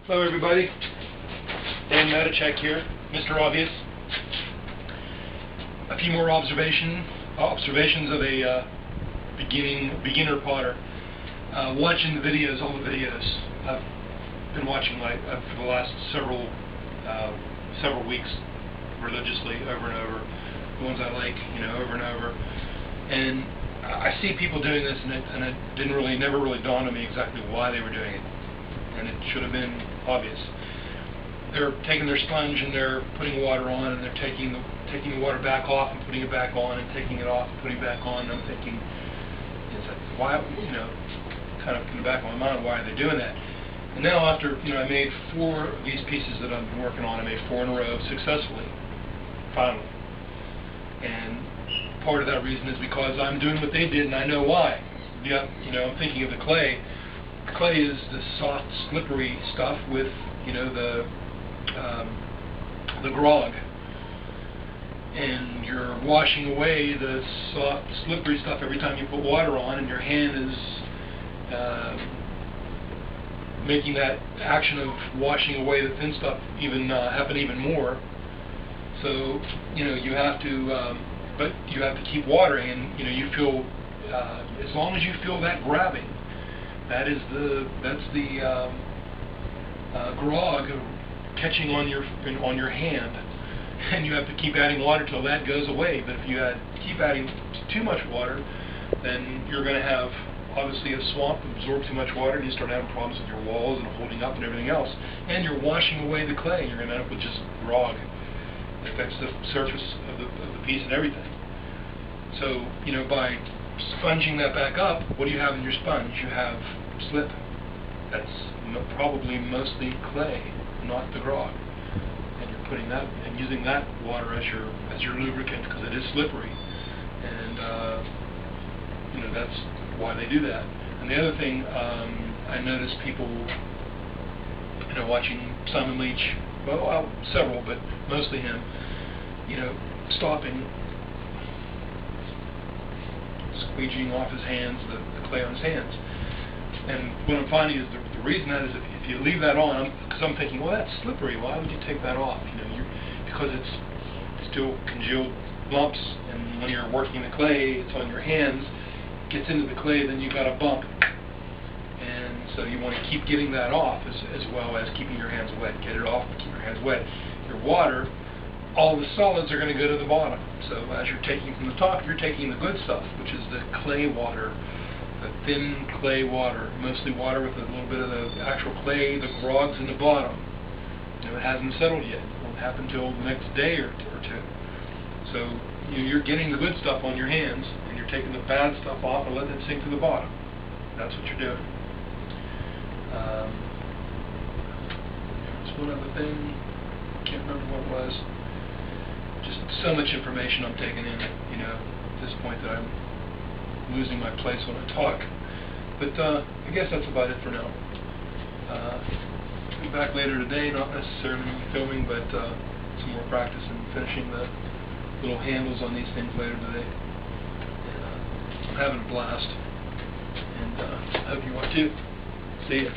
Hello everybody, Dan Matichek here, Mr. Obvious. A few more observations of a beginner potter. Watching the videos, all the videos I've been watching for the last several weeks religiously, over and over. The ones I like, over and over. And I see people doing this, and it never really dawned on me exactly why they were doing it. And it should have been obvious. They're taking their sponge and they're putting water on, and they're taking the water back off and putting it back on, and taking it off and putting it back on. And I'm thinking, why? Kind of in the back of my mind, why are they doing that? And now after I made 4 of these pieces that I've been working on, I made 4 in a row successfully, finally. And part of that reason is because I'm doing what they did, and I know why. Yeah, I'm thinking of the clay. Clay is the soft, slippery stuff with, the grog, and you're washing away the soft, slippery stuff every time you put water on, and your hand is making that action of washing away the thin stuff happen even more. So you have to, but you have to keep watering, and you feel as long as you feel that grabbing. That's the grog catching on your hand, and you have to keep adding water till that goes away. But if you keep adding too much water, then you're going to have obviously a swamp, absorb too much water, and you start having problems with your walls and holding up and everything else. And you're washing away the clay, and you're going to end up with just grog. It affects the surface of the piece and everything. So by sponging that back up, what do you have in your sponge? You have slip. That's probably mostly clay, not the grog. And you're putting that and using that water as your lubricant, because it is slippery. And that's why they do that. And the other thing, I noticed people, watching Simon Leach, well, several, but mostly him, stopping, squeegeeing off his hands, the clay on his hands. And what I'm finding is the reason that is if you leave that on, because I'm thinking, well, that's slippery, why would you take that off? Because it's still congealed lumps, and when you're working the clay, it's on your hands, it gets into the clay, then you've got a bump. And so you want to keep getting that off as well as keeping your hands wet. Get it off, but keep your hands wet. Your water, all the solids are going to go to the bottom. So as you're taking from the top, you're taking the good stuff, which is the clay water, the thin clay water, mostly water with a little bit of the actual clay. The grog's in the bottom. It hasn't settled yet. It won't happen until the next day or two. So you're getting the good stuff on your hands, and you're taking the bad stuff off and letting it sink to the bottom. That's what you're doing. There's one other thing. Can't remember what it was. Just so much information I'm taking in, at this point that I'm losing my place when I talk. But I guess that's about it for now. I'll be back later today, not necessarily filming, but some more practice and finishing the little handles on these things later today. And I'm having a blast, and I hope you are too. See ya.